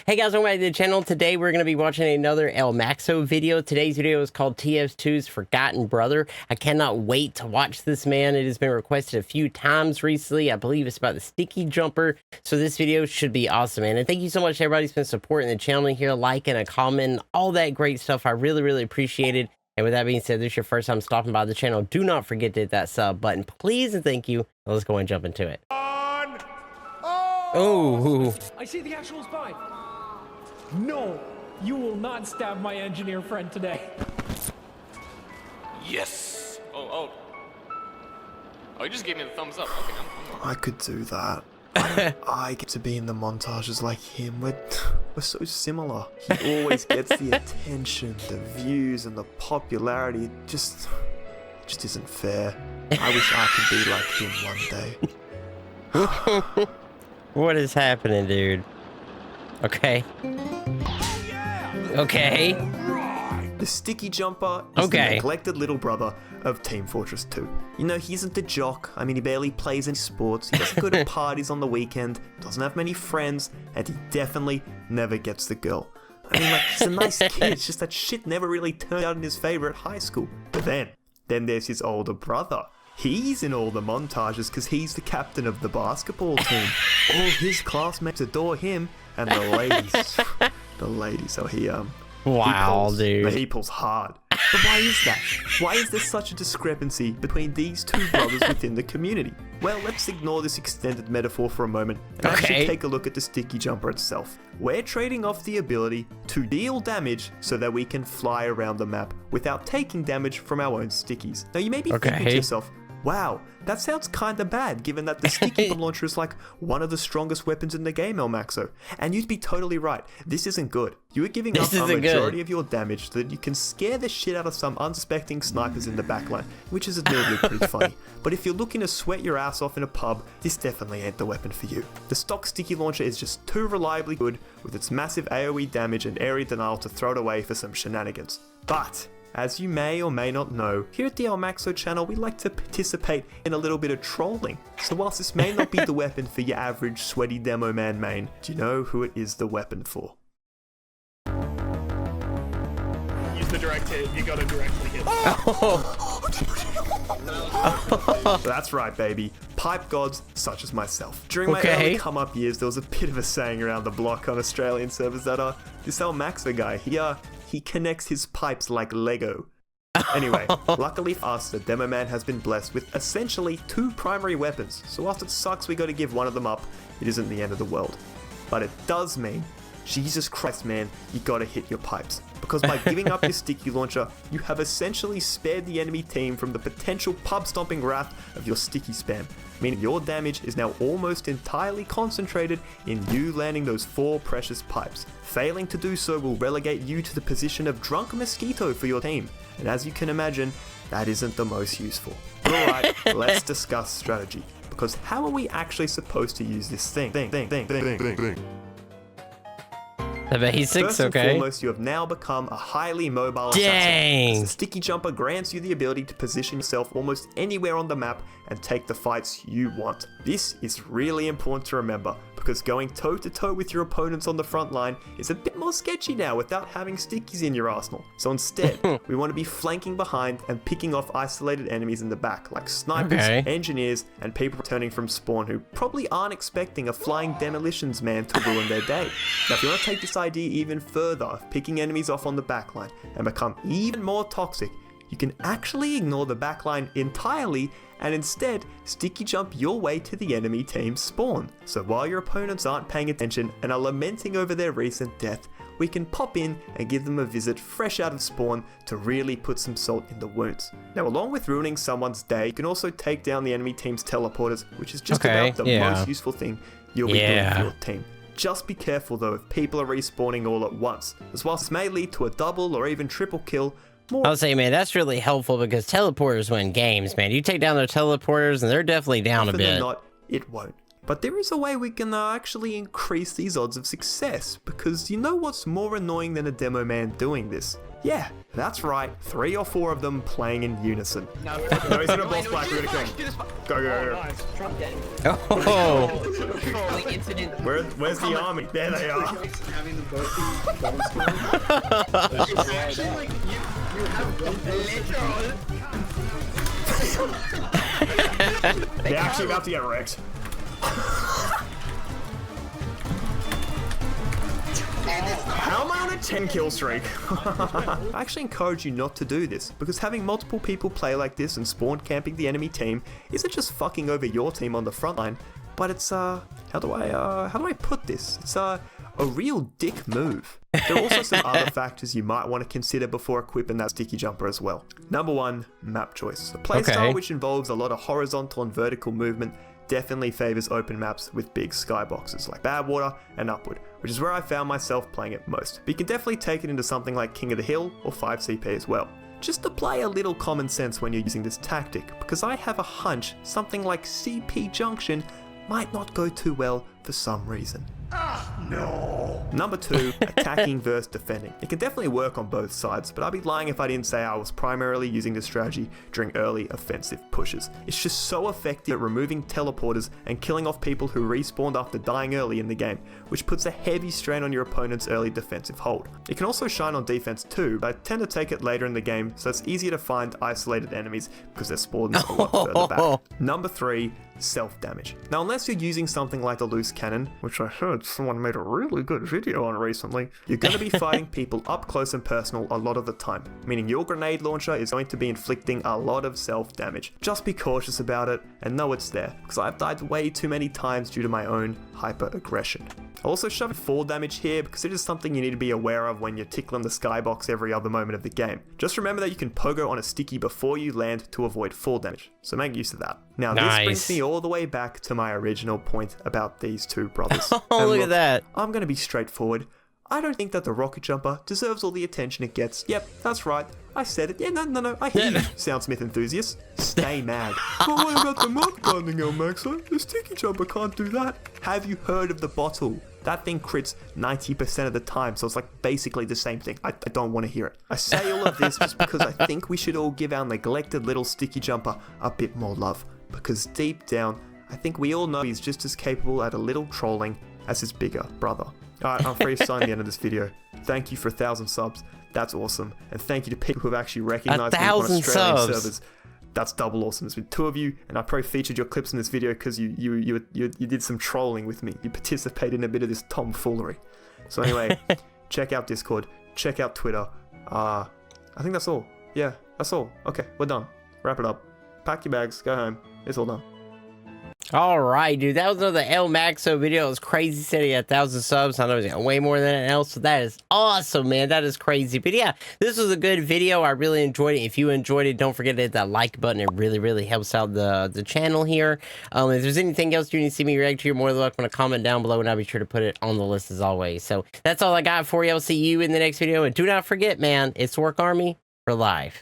Hey guys, welcome back to the channel. Today we're going to be watching another El Maxo video. Today's video is called TF2's Forgotten Brother. I cannot wait to watch this, man. It has been requested a few times recently. I believe it's about the sticky jumper. So this video should be awesome, man. And thank you so much to everybody who's been supporting the channel here, liking, a comment, all that great stuff. I really appreciate it. And with that being said, this is your first time stopping by the channel. Do not forget to hit that sub button, please, and thank you. Let's go and jump into it. Oh, I see the actual spy. No, you will not stab my engineer friend today. Yes. Oh, you just gave me the thumbs up. Okay, I'm I could do that. I get to be in the montages like him. We're so similar. He always gets the attention, the views, and the popularity. It just isn't fair. I wish I could be like him one day. what is happening, dude? Okay. Okay. The sticky jumper is the neglected little brother of Team Fortress 2. You know, he isn't the jock. I mean, he barely plays any sports. He doesn't go to parties on the weekend, doesn't have many friends, and he definitely never gets the girl. I mean, like, he's a nice kid. It's just that shit never really turned out in his favor at high school. But then there's his older brother. He's in all the montages because he's the captain of the basketball team. All his classmates adore him, and the ladies, oh, Wow, dude. He pulls hard. But why is that? Why is there such a discrepancy between these two brothers within the community? Well, let's ignore this extended metaphor for a moment and actually take a look at the sticky jumper itself. We're trading off the ability to deal damage so that we can fly around the map without taking damage from our own stickies. Now, you may be thinking to yourself, wow, that sounds kinda bad, given that the sticky bomb launcher is like one of the strongest weapons in the game, El Maxo. And you'd be totally right. This isn't good. You are giving up a majority of your damage so that you can scare the shit out of some unsuspecting snipers in the backline, which is admittedly pretty funny. But if you're looking to sweat your ass off in a pub, this definitely ain't the weapon for you. The stock sticky launcher is just too reliably good with its massive AoE damage and area denial to throw it away for some shenanigans. But as you may or may not know, here at the El Maxo channel, we like to participate in a little bit of trolling. So whilst this may not be the weapon for your average sweaty demo man main, do you know who it is the weapon for? Use the direct hit, you gotta directly hit. That's right, baby. Pipe gods such as myself. During my early come-up years, there was a bit of a saying around the block on Australian servers that this El Maxo guy, he connects his pipes like Lego. Anyway, luckily for us, the demo man has been blessed with essentially two primary weapons, so whilst it sucks we gotta give one of them up, it isn't the end of the world. But it does mean, Jesus Christ, man, you gotta hit your pipes. Because by giving up your sticky launcher, you have essentially spared the enemy team from the potential pub-stomping wrath of your sticky spam, meaning your damage is now almost entirely concentrated in you landing those 4 precious pipes. Failing to do so will relegate you to the position of drunk mosquito for your team, and as you can imagine, that isn't the most useful. Alright, let's discuss strategy, because how are we actually supposed to use this thing? The basics, First and foremost, you have now become a highly mobile assassin. As the sticky jumper grants you the ability to position yourself almost anywhere on the map and take the fights you want. This is really important to remember, because going toe-to-toe with your opponents on the front line is a bit more sketchy now without having stickies in your arsenal. So instead, we want to be flanking behind and picking off isolated enemies in the back, like snipers, engineers, and people returning from spawn who probably aren't expecting a flying demolitions man to ruin their day. Now, if you want to take this idea even further of picking enemies off on the backline and become even more toxic, you can actually ignore the backline entirely and instead sticky jump your way to the enemy team's spawn. So while your opponents aren't paying attention and are lamenting over their recent death, we can pop in and give them a visit fresh out of spawn to really put some salt in the wounds. Now, along with ruining someone's day, you can also take down the enemy team's teleporters, which is just about the most useful thing you'll be doing for your team. Just be careful though if people are respawning all at once, as whilst this may lead to a double or even triple kill. I'll say, man, that's really helpful because teleporters win games, man. You take down their teleporters and they're definitely down a bit. Than not, it won't. But there is a way we can actually increase these odds of success, because you know what's more annoying than a demo man doing this? Yeah, that's right, 3 or 4 of them playing in unison. No, No, he's gonna boss black, we're gonna kill him. Go, go, go. nice. Trump getting Oh, trolling incident. Where's the army? There they are. Having them both be It's actually like you have both. They're actually about to get wrecked. How am I on a 10 kill streak? I actually encourage you not to do this, because having multiple people play like this and spawn camping the enemy team isn't just fucking over your team on the front line, but it's how do I put this? It's a real dick move. There are also some other factors you might want to consider before equipping that sticky jumper as well. Number 1, map choice. A playstyle which involves a lot of horizontal and vertical movement definitely favors open maps with big skyboxes like Badwater and Upward, which is where I found myself playing it most. But you can definitely take it into something like King of the Hill or 5CP as well. Just apply a little common sense when you're using this tactic, because I have a hunch something like CP Junction might not go too well for some reason. No. Number 2, attacking versus defending. It can definitely work on both sides, but I'd be lying if I didn't say I was primarily using this strategy during early offensive pushes. It's just so effective at removing teleporters and killing off people who respawned after dying early in the game, which puts a heavy strain on your opponent's early defensive hold. It can also shine on defense too, but I tend to take it later in the game, so it's easier to find isolated enemies because their spawns a lot further back. Number 3, self-damage. Now, unless you're using something like a loose cannon, which I heard someone made a really good video on recently, you're going to be fighting people up close and personal a lot of the time, meaning your grenade launcher is going to be inflicting a lot of self-damage. Just be cautious about it and know it's there, because I've died way too many times due to my own hyper-aggression. I'll also shove fall damage here because it is something you need to be aware of when you're tickling the skybox every other moment of the game. Just remember that you can pogo on a sticky before you land to avoid fall damage, so make use of that. Now this brings me all the way back to my original point about these two brothers. Oh, look at that. I'm going to be straightforward. I don't think that the rocket jumper deserves all the attention it gets. Yep, that's right. I said it. Yeah, no, I hear you, Soundsmith enthusiast. Stay mad. But what about the mud binding, Elmaxo? The sticky jumper can't do that. Have you heard of the bottle? That thing crits 90% of the time, so it's like basically the same thing. I don't want to hear it. I say all of this just because I think we should all give our neglected little sticky jumper a bit more love. Because deep down, I think we all know he's just as capable at a little trolling as his bigger brother. Alright, I'm freestyling the end of this video. Thank you for 1,000 subs. That's awesome. And thank you to people who have actually recognized me on Australian servers. That's double awesome. There's been 2 of you, and I probably featured your clips in this video because you did some trolling with me. You participated in a bit of this tomfoolery. So anyway, check out Discord, check out Twitter. I think that's all. Yeah, that's all. Okay, we're done. Wrap it up. Pack your bags, go home. It's all done. All right, dude. That was another El Maxo video. It was crazy. Said he had 1,000 subs. I know he's got way more than anyone else. So that is awesome, man. That is crazy. But yeah, this was a good video. I really enjoyed it. If you enjoyed it, don't forget to hit that like button. It really, really helps out the channel here. If there's anything else you need to see me react to, you're more than welcome to comment down below, and I'll be sure to put it on the list as always. So that's all I got for you. I'll see you in the next video. And do not forget, man, it's Work Army for life.